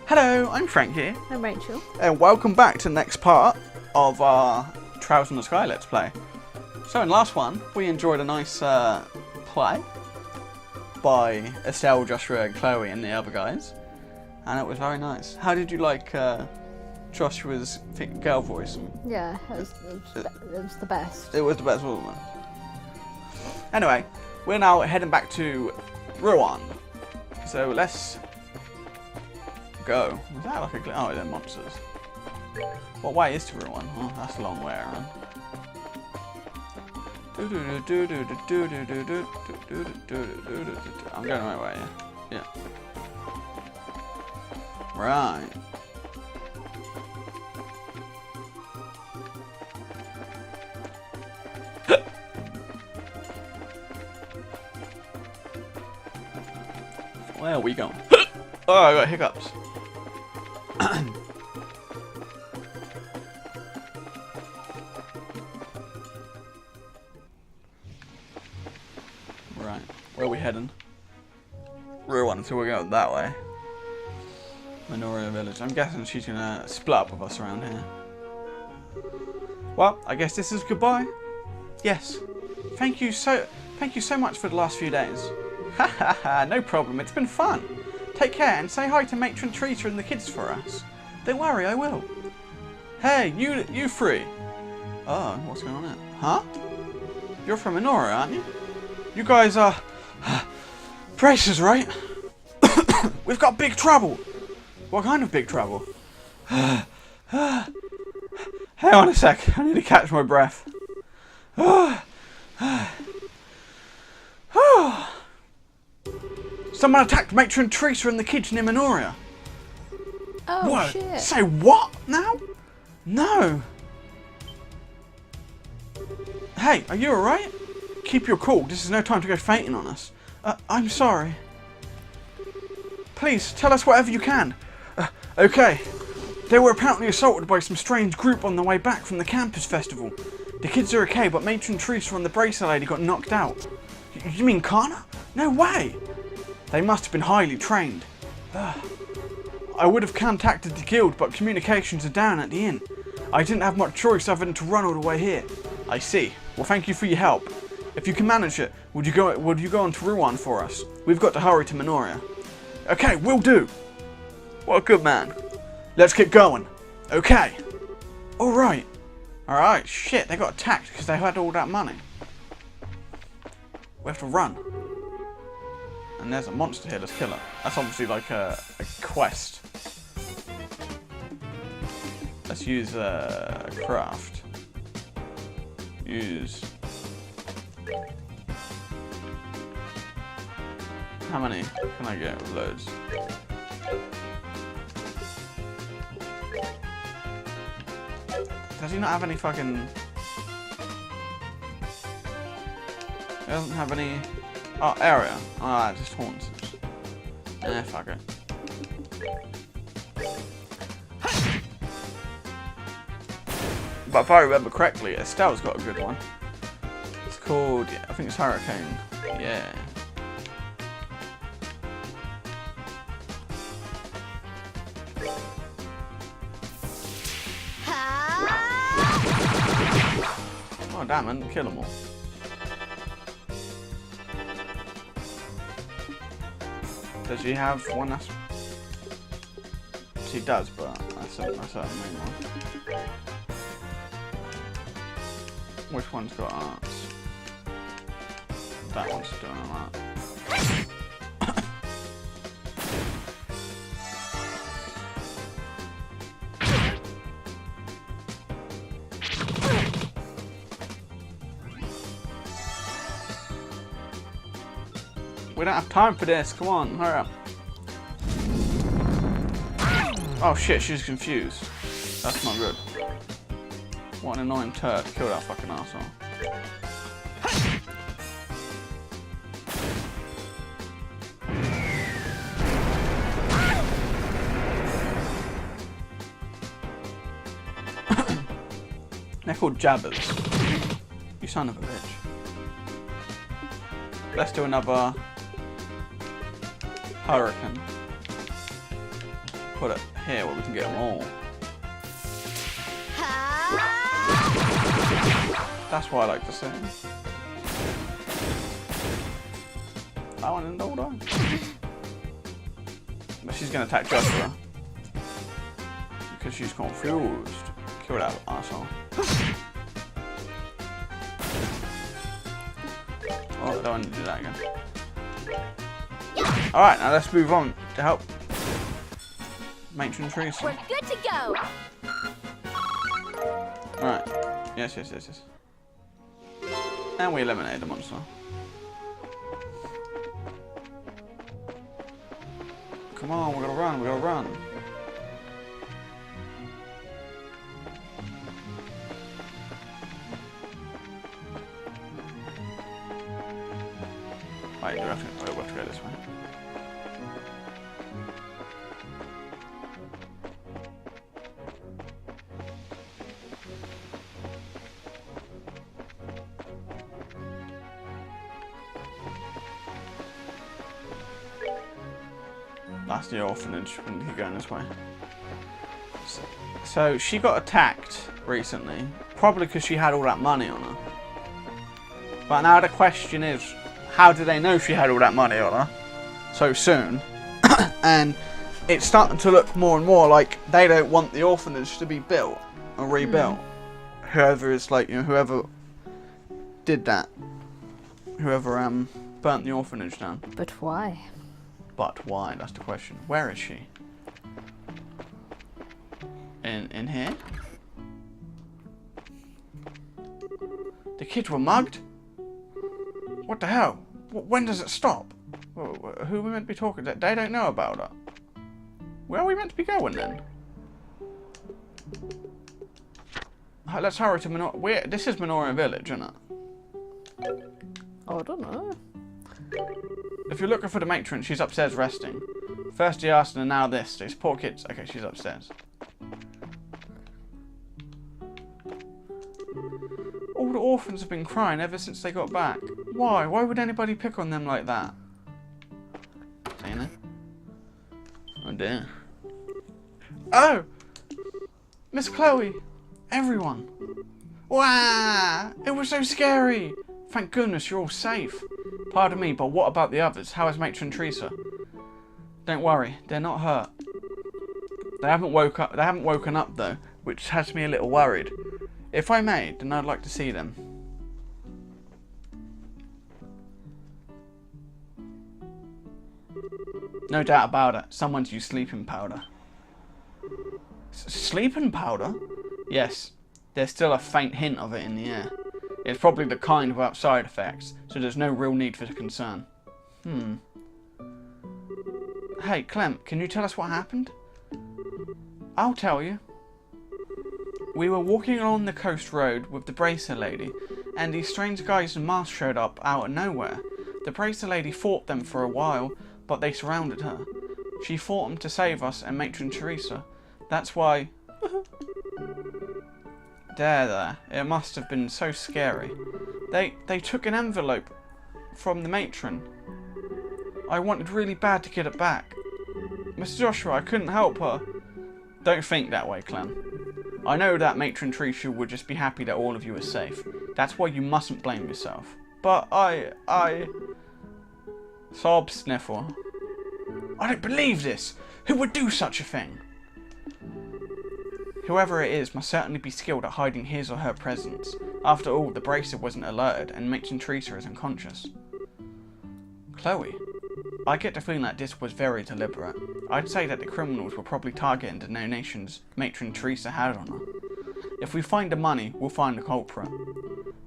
Hello, I'm Frankie. I'm Rachel. And welcome back to the next part of our Trials in the Sky Let's Play. So in the last one, we enjoyed a nice play by Estelle, Joshua, Chloe and the other guys. And it was very nice. How did you like Joshua's girl voice? Yeah, it was the best. It was the best, wasn't it? Anyway, we're now heading back to Rouen. So let's go. Is that like a... Oh, they're monsters. What way is to Rouen? Oh, that's a long way around. I'm going the right way, yeah? Yeah. Right. Where are we going? Oh, I got hiccups. Right, where are we heading? Rouen, so we're going that way. Minoria Village. I'm guessing she's gonna split up with us around here. Well, I guess this is goodbye. Yes. Thank you so much for the last few days. Ha ha ha, no problem, it's been fun. Take care and say hi to Matron Teresa and the kids for us. Don't worry, I will. Hey, you three. Oh, what's going on there? Huh? You're from Minoria, aren't you? You guys are bracers, right? We've got big trouble. What kind of big trouble? Hang on a sec, I need to catch my breath. Someone attacked Matron Teresa and the kids near Minoria. Oh, what? Shit. Say what now? No. Hey, are you alright? Keep your cool. This is no time to go fainting on us. I'm sorry. Please, tell us whatever you can. Okay. They were apparently assaulted by some strange group on the way back from the campus festival. The kids are okay, but Matron Teresa and the bracer lady got knocked out. You mean Kana? No way! They must have been highly trained. I would have contacted the guild, but communications are down at the inn. I didn't have much choice other than to run all the way here. I see. Well, thank you for your help. If you can manage it, would you go on to Rouen for us? We've got to hurry to Minoria. Okay, will do. What a good man. Let's get going. Okay. Alright. Alright, shit, they got attacked because they had all that money. We have to run. And there's a monster here, let's kill it. That's obviously like a quest. Let's use craft. Use... How many can I get? Loads. Does he not have any fucking... He doesn't have any... Oh, area. Ah, just haunts us. Eh, fuck it. But if I remember correctly, Estelle's got a good one. It's called... I think it's Hurricane. Yeah. Oh damn, I didn't kill them all. Does she have one that's... She does, but that's her main one. Which one's got arts? That one's doing all that. We don't have time for this, come on, hurry up. Oh shit, she's confused. That's not good. What an annoying turd, kill that fucking arsehole. They're called jabbers. You son of a bitch. Let's do another hurricane. put it here where we can get them all. That's what I like to say. I want to know that. But she's going to attack Joshua. Because she's confused. Kill that asshole. Oh, I don't want to do that again. Alright, now let's move on to help Matron Teresa. We're good to go. Alright. Yes. And we eliminated the monster. Come on, we gotta run. Wait, we'll have to go this way. That's the orphanage. We need to keep going this way. So she got attacked recently, probably because she had all that money on her. But now the question is, how do they know she had all that money on her so soon? And it's starting to look more and more like they don't want the orphanage to be built or rebuilt. Whoever is like, you know, whoever did that, whoever burnt the orphanage down. But why? But why? That's the question. Where is she? In here? The kids were mugged? What the hell? When does it stop? Who are we meant to be talking to? They don't know about her. Where are we meant to be going then? Let's hurry to Minoria. This is Minoria Village, isn't it? I don't know. If you're looking for the matron, she's upstairs resting. First he asked and now this. These poor kids. Okay, she's upstairs. All the orphans have been crying ever since they got back. Why? Why would anybody pick on them like that? Saying it? Oh dear. Oh! Miss Chloe! Everyone! Wow! It was so scary! Thank goodness you're all safe. Pardon me, but what about the others? How is Matron Teresa? Don't worry, they're not hurt. They haven't woken up though, which has me a little worried. If I may, then I'd like to see them. No doubt about it, someone's used sleeping powder. Sleeping powder? Yes, there's still a faint hint of it in the air. It's probably the kind without side effects, so there's no real need for concern. Hey, Clem, can you tell us what happened? I'll tell you. We were walking along the coast road with the bracer lady, and these strange guys in masks showed up out of nowhere. The bracer lady fought them for a while, but they surrounded her. She fought them to save us and Matron Teresa. That's why... There. It must have been so scary. They took an envelope from the matron. I wanted really bad to get it back. Mr. Joshua, I couldn't help her. Don't think that way, Clem. I know that Matron Teresa would just be happy that all of you are safe. That's why you mustn't blame yourself. But I... Sob sniffle. I don't believe this! Who would do such a thing? Whoever it is must certainly be skilled at hiding his or her presence. After all, the bracer wasn't alerted, and Matron Teresa is unconscious. Chloe, I get the feeling that this was very deliberate. I'd say that the criminals were probably targeting the donations Matron Teresa had on her. If we find the money, we'll find the culprit.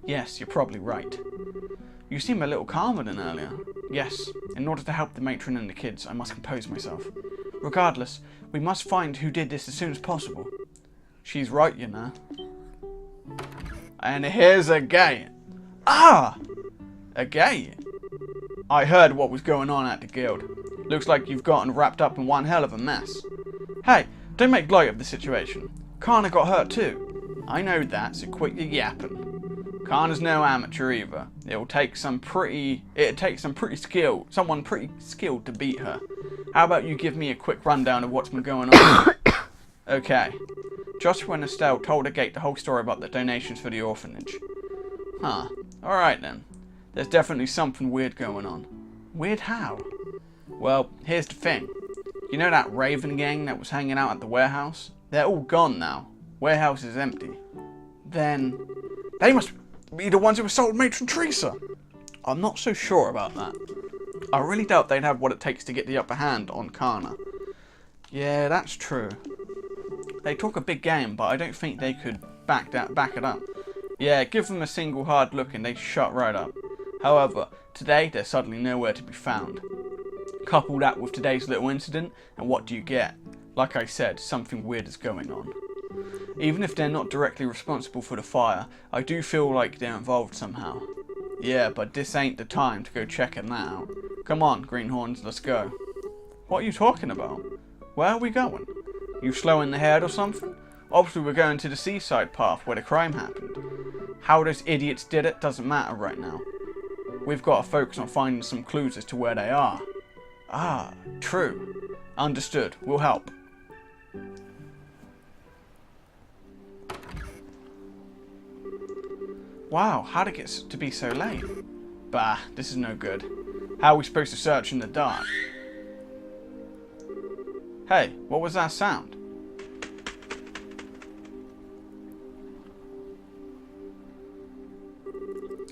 Yes, you're probably right. You seem a little calmer than earlier. Yes, in order to help the matron and the kids, I must compose myself. Regardless, we must find who did this as soon as possible. She's right, you know. And here's a gate. Ah! A gate? I heard what was going on at the guild. Looks like you've gotten wrapped up in one hell of a mess. Hey, don't make light of the situation. Kana got hurt too. I know that, so quit your yapping. Kana's no amateur either. It'll take someone pretty skilled to beat her. How about you give me a quick rundown of what's been going on? Okay. Joshua and Estelle told Agate the whole story about the donations for the orphanage. Huh. Alright then. There's definitely something weird going on. Weird how? Well, here's the thing. You know that Raven gang that was hanging out at the warehouse? They're all gone now. Warehouse is empty. Then they must be the ones who assaulted Matron Teresa. I'm not so sure about that. I really doubt they'd have what it takes to get the upper hand on Kana. Yeah, that's true. They talk a big game, but I don't think they could back it up. Yeah, give them a single hard look and they'd shut right up. However, today they're suddenly nowhere to be found. Couple that with today's little incident, and what do you get? Like I said, something weird is going on. Even if they're not directly responsible for the fire, I do feel like they're involved somehow. Yeah, but this ain't the time to go checking that out. Come on, Greenhorns, let's go. What are you talking about? Where are we going? You slowing the herd or something? Obviously we're going to the seaside path where the crime happened. How those idiots did it doesn't matter right now. We've got to focus on finding some clues as to where they are. Ah, true. Understood. We'll help. Wow, how'd it get to be so late? Bah, this is no good. How are we supposed to search in the dark? Hey, what was that sound?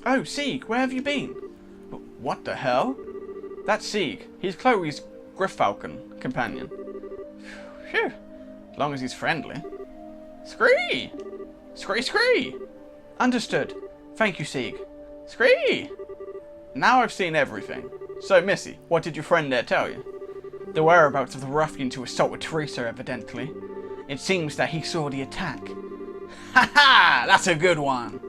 Oh, Sieg, where have you been? What the hell? That's Sieg. He's Chloe's Falcom companion. Phew. As long as he's friendly. Scree! Scree, scree! Understood. Thank you, Sieg. Scree! Now I've seen everything. So, Missy, what did your friend there tell you? The whereabouts of the ruffians who assaulted Teresa, evidently. It seems that he saw the attack. Ha ha! That's a good one!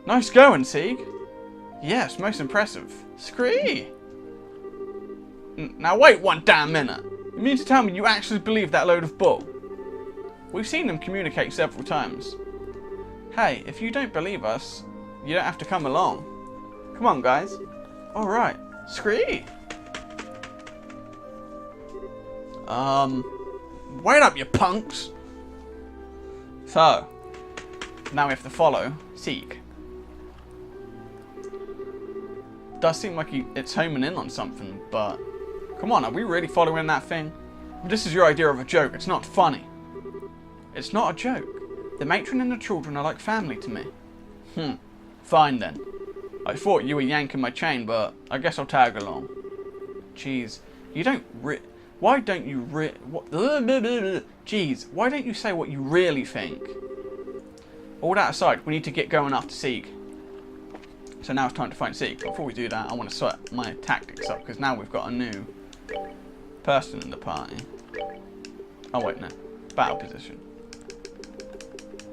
Nice going, Sieg. Yes, most impressive. Scree! Now wait one damn minute. You mean to tell me you actually believe that load of bull? We've seen them communicate several times. Hey, if you don't believe us, you don't have to come along. Come on, guys. Alright. Scree! Wait up, you punks! So, now we have to follow Sieg. Does seem like it's homing in on something, but come on, are we really following that thing? This is your idea of a joke. It's not funny. It's not a joke. The matron and the children are like family to me. Fine then. I thought you were yanking my chain, but I guess I'll tag along. Jeez, you don't why don't you Jeez, why don't you say what you really think? All that aside, we need to get going after Sieg. So now it's time to find Sieg. Before we do that, I want to set my tactics up, because now we've got a new person in the party. Oh wait, no. Battle position.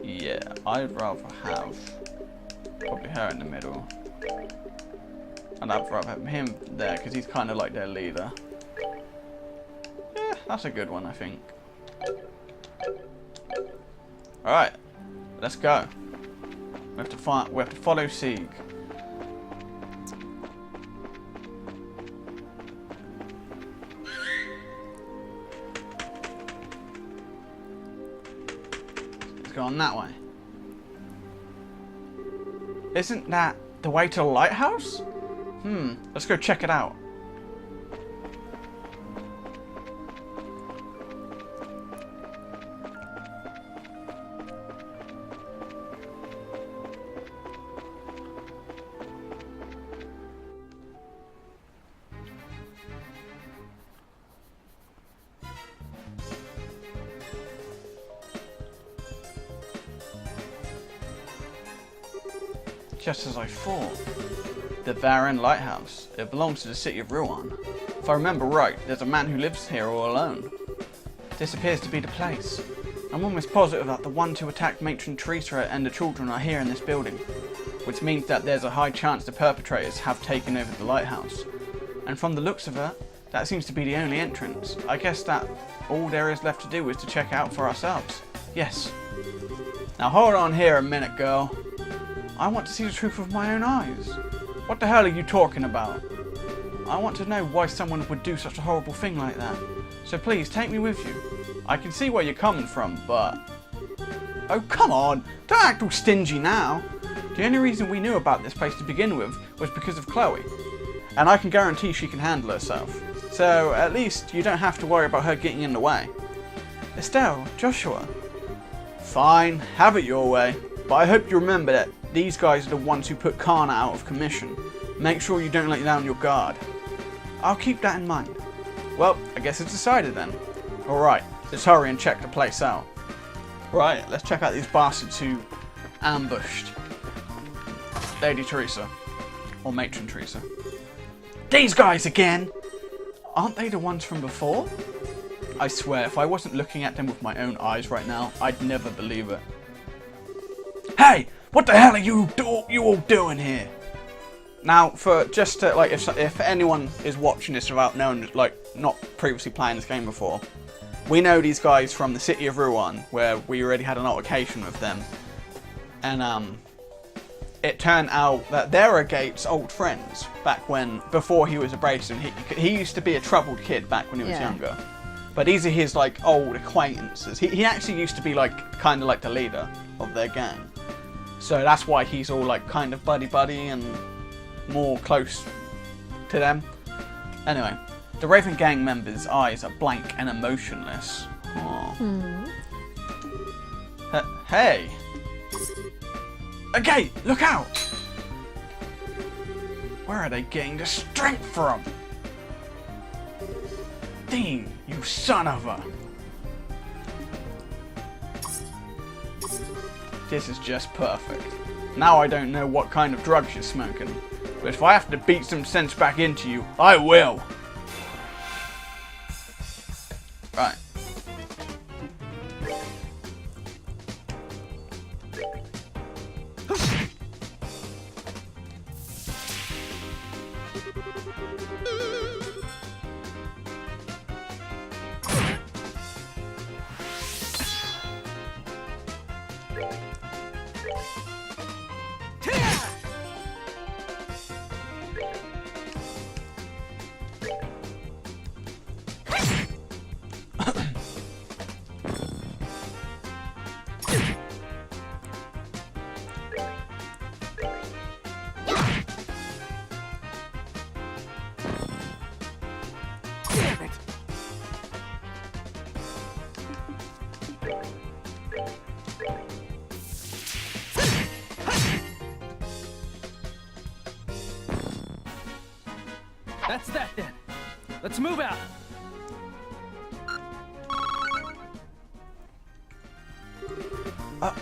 Yeah, I'd rather have probably her in the middle. And I'd rather have him there, because he's kind of like their leader. Yeah, that's a good one, I think. Alright, let's go. We have to follow Sieg. Going that way. Isn't that the way to the lighthouse? Let's go check it out. Just as I thought. The Varan Lighthouse. It belongs to the city of Rouen. If I remember right, there's a man who lives here all alone. This appears to be the place. I'm almost positive that the ones who attacked Matron Teresa and the children are here in this building, which means that there's a high chance the perpetrators have taken over the lighthouse. And from the looks of it, that seems to be the only entrance. I guess that all there is left to do is to check out for ourselves. Yes. Now hold on here a minute, girl. I want to see the truth with my own eyes. What the hell are you talking about? I want to know why someone would do such a horrible thing like that. So please, take me with you. I can see where you're coming from, but... Oh, come on! Don't act all stingy now! The only reason we knew about this place to begin with was because of Chloe. And I can guarantee she can handle herself. So, at least you don't have to worry about her getting in the way. Estelle, Joshua. Fine, have it your way. But I hope you remember that these guys are the ones who put Kana out of commission. Make sure you don't let down your guard. I'll keep that in mind. Well, I guess it's decided then. Alright, let's hurry and check the place out. Right, let's check out these bastards who ambushed Lady Teresa. Or Matron Teresa. These guys again! Aren't they the ones from before? I swear, if I wasn't looking at them with my own eyes right now, I'd never believe it. Hey! What the hell are you all doing here? Now, for just to, like, if anyone is watching this without knowing, like, not previously playing this game before, we know these guys from the city of Rouen, where we already had an altercation with them, and it turned out that they're Gate's old friends back when, before he was a Brayson. He used to be a troubled kid back when he was younger, but these are his like old acquaintances. He actually used to be like kind of like the leader of their gang, so that's why he's all like kind of buddy and more close to them. Anyway, the Raven gang members' eyes are blank and emotionless. Hey! Okay, look out! Where are they getting the strength from? Dean, you son of a... This is just perfect. Now I don't know what kind of drugs you're smoking, but if I have to beat some sense back into you, I will! Right. That's that then. Let's move out.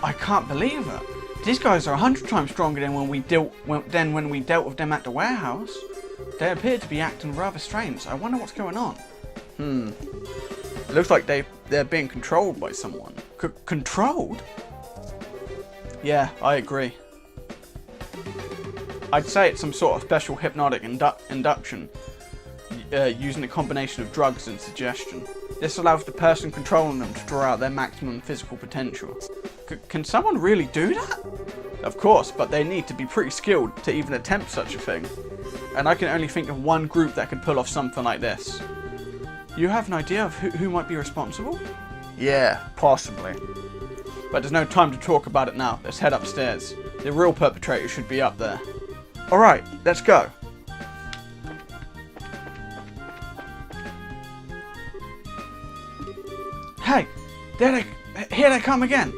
I can't believe it. These guys are 100 times stronger than when we dealt with them at the warehouse. They appear to be acting rather strange. I wonder what's going on. It looks like they're being controlled by someone. Controlled? Yeah, I agree. I'd say it's some sort of special hypnotic induction using a combination of drugs and suggestion. This allows the person controlling them to draw out their maximum physical potential. Can someone really do that? Of course, but they need to be pretty skilled to even attempt such a thing. And I can only think of one group that could pull off something like this. You have an idea of who might be responsible? Yeah, possibly. But there's no time to talk about it now. Let's head upstairs. The real perpetrator should be up there. Alright, let's go. Hey, here they come again.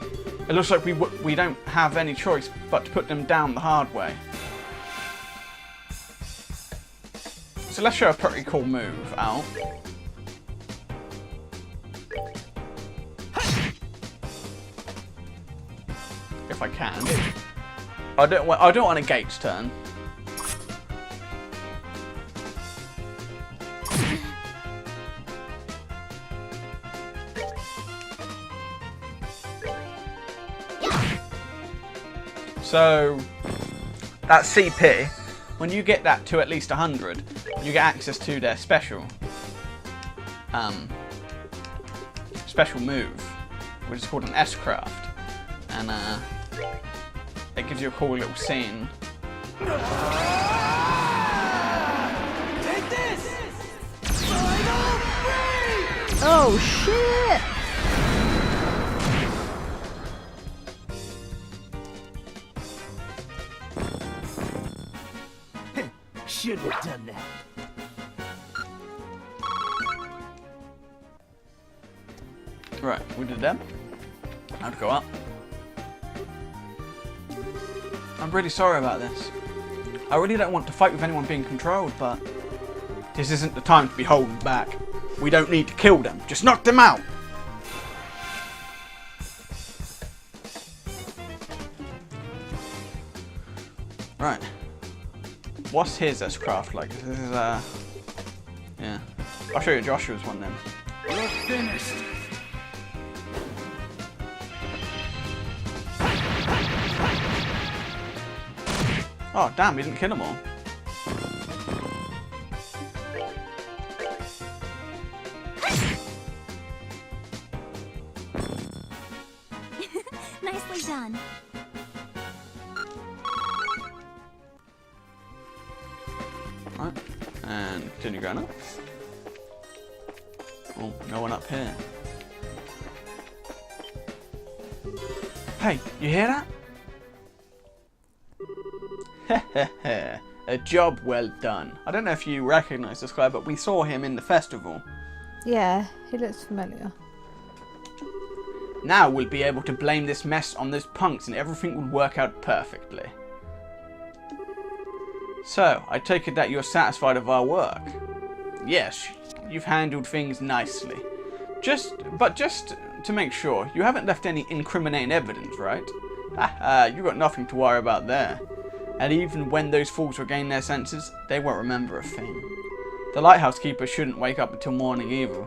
It looks like we don't have any choice but to put them down the hard way. So let's show a pretty cool move out. If I can. I don't want a Gates turn. So, that CP, when you get that to at least 100, you get access to their special move, which is called an S-Craft, and it gives you a cool little scene. Take this! Oh shit! Shouldn't have done that. Right, we did that. Now to go up. I'm really sorry about this. I really don't want to fight with anyone being controlled, but this isn't the time to be holding back. We don't need to kill them. Just knock them out. Right. What's his S-craft like? This is, yeah. I'll show you Joshua's one then. You're finished. Oh, damn, we didn't kill them all. Nicely done. Right, and continue going up. Oh, no one up here. Hey, you hear that? A job well done. I don't know if you recognise this guy, but we saw him in the festival. Yeah, he looks familiar. Now we'll be able to blame this mess on those punks and everything will work out perfectly. So, I take it that you're satisfied of our work? Yes, you've handled things nicely. Just to make sure, you haven't left any incriminating evidence, right? Haha, you got nothing to worry about there. And even when those fools regain their senses, they won't remember a thing. The lighthouse keeper shouldn't wake up until morning either.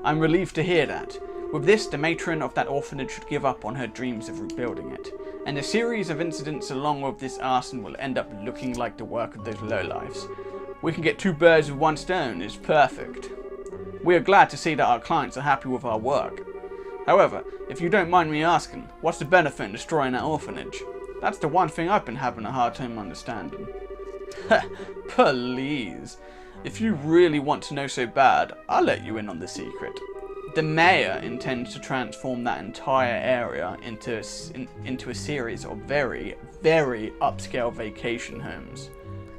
I'm relieved to hear that. With this, the matron of that orphanage should give up on her dreams of rebuilding it. And a series of incidents along with this arson will end up looking like the work of those lowlifes. We can get two birds with one stone is perfect. We are glad to see that our clients are happy with our work. However, if you don't mind me asking, what's the benefit in destroying that orphanage? That's the one thing I've been having a hard time understanding. Please. If you really want to know so bad, I'll let you in on the secret. The mayor intends to transform that entire area into a series of very, very upscale vacation homes.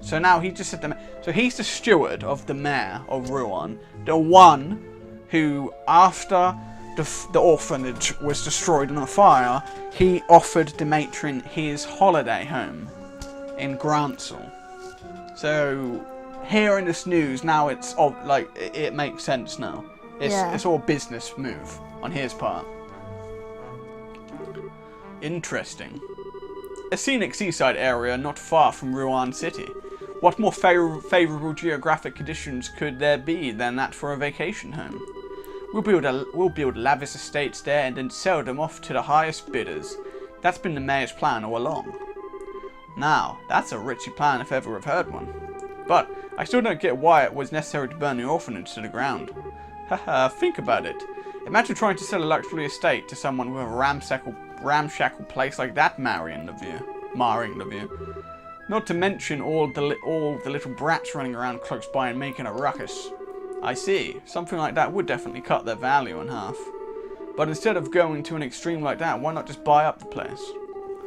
So now he just said so he's the steward of the mayor of Rouen, the one who, after the orphanage was destroyed in a fire, he offered the matron his holiday home in Gransel. So hearing this news now, it's like it makes sense now. It's all business move on his part. Interesting. A scenic seaside area not far from Rouen City. What more favourable geographic conditions could there be than that for a vacation home? We'll build lavish estates there and then sell them off to the highest bidders. That's been the mayor's plan all along. Now, that's a richy plan if ever I've heard one. But I still don't get why it was necessary to burn the orphanage to the ground. Haha, think about it. Imagine trying to sell a luxury estate to someone with a ramshackle place like that marring the view. Not to mention all the little brats running around close by and making a ruckus. I see. Something like that would definitely cut their value in half. But instead of going to an extreme like that, why not just buy up the place?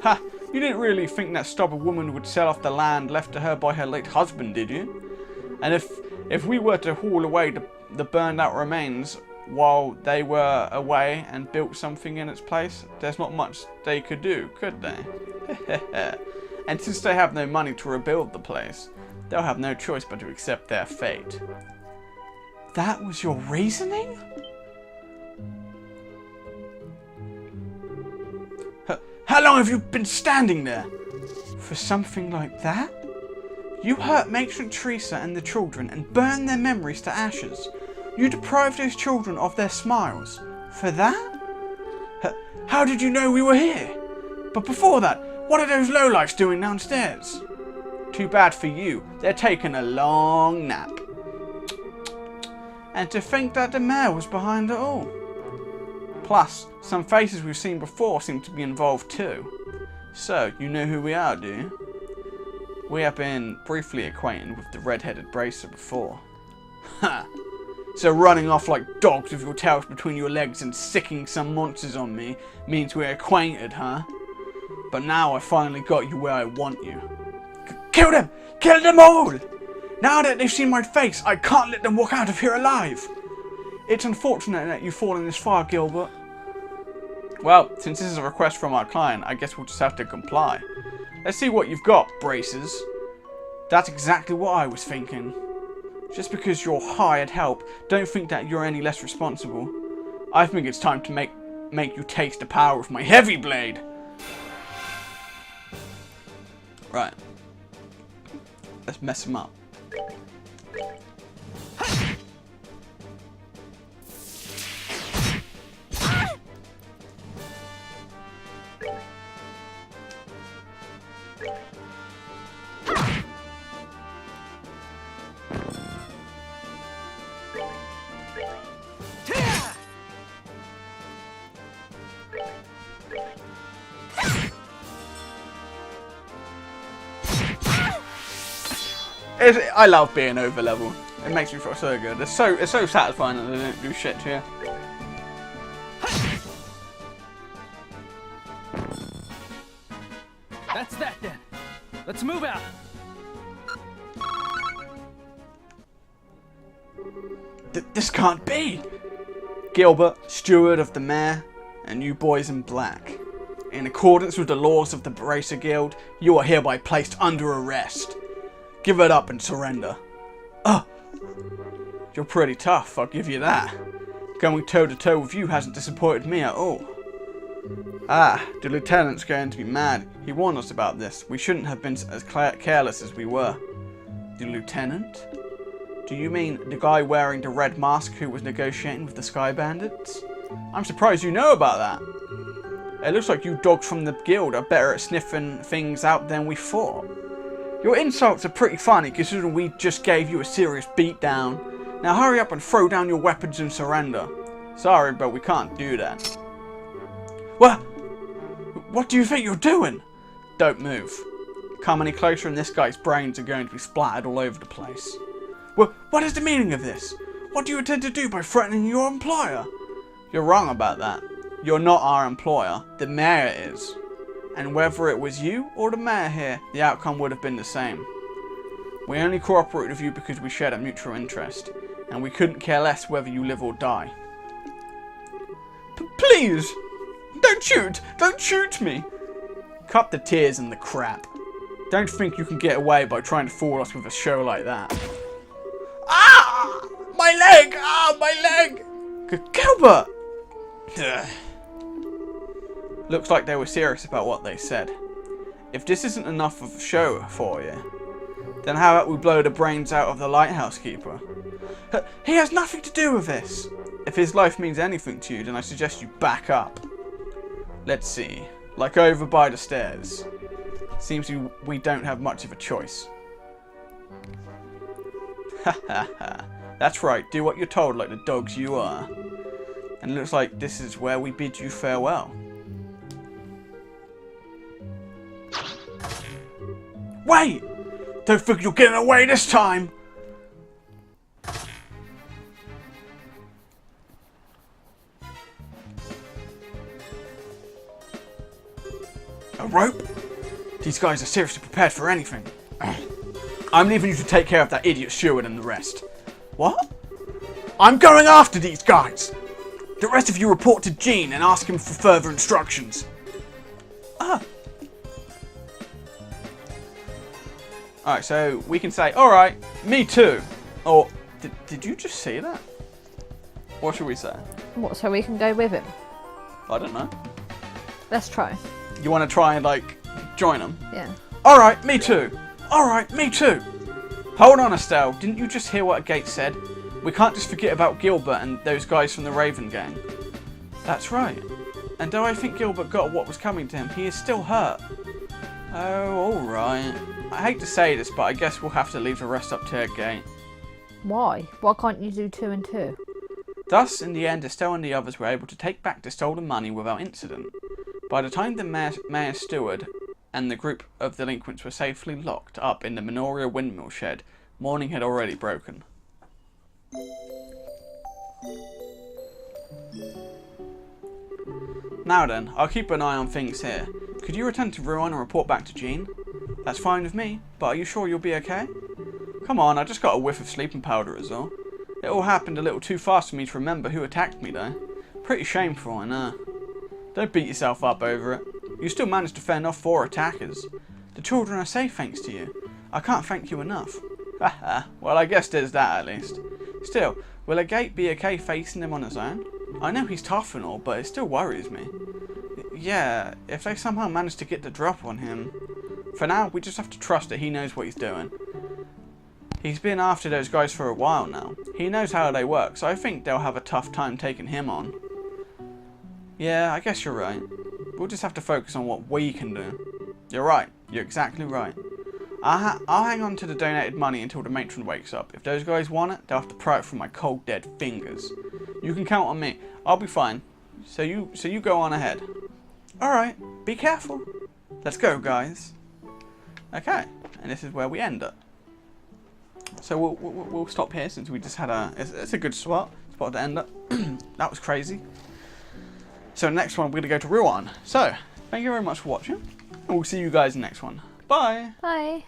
Ha! You didn't really think that stubborn woman would sell off the land left to her by her late husband, did you? And if we were to haul away the burned out remains while they were away and built something in its place, there's not much they could do, could they? And since they have no money to rebuild the place, they'll have no choice but to accept their fate. That was your reasoning? How long have you been standing there? For something like that? You hurt Matron Teresa and the children and burned their memories to ashes. You deprived those children of their smiles. For that? How did you know we were here? But before that, what are those lowlifes doing downstairs? Too bad for you. They're taking a long nap. And to think that the mayor was behind it all. Plus, some faces we've seen before seem to be involved too. So, you know who we are, do you? We have been briefly acquainted with the red-headed bracer before. Ha! So running off like dogs with your tails between your legs and sicking some monsters on me means we're acquainted, huh? But now I finally got you where I want you. Kill them! Kill them all! Now that they've seen my face, I can't let them walk out of here alive. It's unfortunate that you fallen this far, Gilbert. Well, since this is a request from our client, I guess we'll just have to comply. Let's see what you've got, braces. That's exactly what I was thinking. Just because you're hired help, don't think that you're any less responsible. I think it's time to make you taste the power of my heavy blade. Right. Let's mess him up. I love being over level. It makes me feel so good. It's so satisfying that they don't do shit to you. That's that then. Let's move out. This can't be! Gilbert, steward of the mayor, and you boys in black. In accordance with the laws of the Bracer Guild, you are hereby placed under arrest. Give it up and surrender. You're pretty tough, I'll give you that. Going toe-to-toe with you hasn't disappointed me at all. The lieutenant's going to be mad. He warned us about this. We shouldn't have been as careless as we were. The lieutenant? Do you mean the guy wearing the red mask who was negotiating with the Sky Bandits? I'm surprised you know about that. It looks like you dogs from the guild are better at sniffing things out than we thought. Your insults are pretty funny considering we just gave you a serious beatdown. Now hurry up and throw down your weapons and surrender. Sorry, but we can't do that. What do you think you're doing? Don't move. Come any closer and this guy's brains are going to be splattered all over the place. What is the meaning of this? What do you intend to do by threatening your employer? You're wrong about that. You're not our employer. The mayor is. And whether it was you or the mayor here, the outcome would have been the same. We only cooperated with you because we shared a mutual interest, and we couldn't care less whether you live or die. Please! Don't shoot! Don't shoot me! Cut the tears and the crap. Don't think you can get away by trying to fool us with a show like that. Ah! My leg! Ah, my leg! Gilbert! Looks like they were serious about what they said. If this isn't enough of a show for you, then how about we blow the brains out of the lighthouse keeper? He has nothing to do with this. If his life means anything to you, then I suggest you back up. Let's see. Like over by the stairs. Seems we don't have much of a choice. Ha ha ha. That's right, do what you're told like the dogs you are. And it looks like this is where we bid you farewell. Wait! Don't think you're getting away this time! A rope? These guys are seriously prepared for anything. I'm leaving you to take care of that idiot steward and the rest. What? I'm going after these guys! The rest of you report to Gene and ask him for further instructions. Alright, so we can say, alright, me too. Or, did you just say that? What should we say? What, so we can go with him? I don't know. Let's try. You want to try and, like, join them? Yeah. Alright, me too. Alright, me too. Hold on, Estelle. Didn't you just hear what Gates said? We can't just forget about Gilbert and those guys from the Raven gang. That's right. And though I think Gilbert got what was coming to him, he is still hurt. Oh, alright. I hate to say this, but I guess we'll have to leave the rest up to Gate. Why? Why can't you do 2 and 2? Thus, in the end, Estelle and the others were able to take back the stolen money without incident. By the time the mayor steward and the group of delinquents were safely locked up in the Minoria windmill shed, morning had already broken. Now then, I'll keep an eye on things here. Could you return to Ruan and report back to Jean? That's fine with me, but are you sure you'll be okay? Come on, I just got a whiff of sleeping powder is all. It all happened a little too fast for me to remember who attacked me though. Pretty shameful, I know. Don't beat yourself up over it. You still managed to fend off 4 attackers. The children are safe thanks to you. I can't thank you enough. Haha, well I guess there's that at least. Still, will a gate be okay facing him on his own? I know he's tough and all, but it still worries me. Yeah, if they somehow manage to get the drop on him. For now, we just have to trust that he knows what he's doing. He's been after those guys for a while now. He knows how they work, so I think they'll have a tough time taking him on. Yeah, I guess you're right. We'll just have to focus on what we can do. You're right. You're exactly right. I'll hang on to the donated money until the matron wakes up. If those guys want it, they'll have to pry it from my cold dead fingers. You can count on me. I'll be fine. So you go on ahead. Alright, be careful. Let's go, guys. Okay, and this is where we end it. So we'll stop here since we just had it's a good spot to end it. That was crazy. So next one, we're going to go to Ruan. So, thank you very much for watching. And we'll see you guys in the next one. Bye. Bye.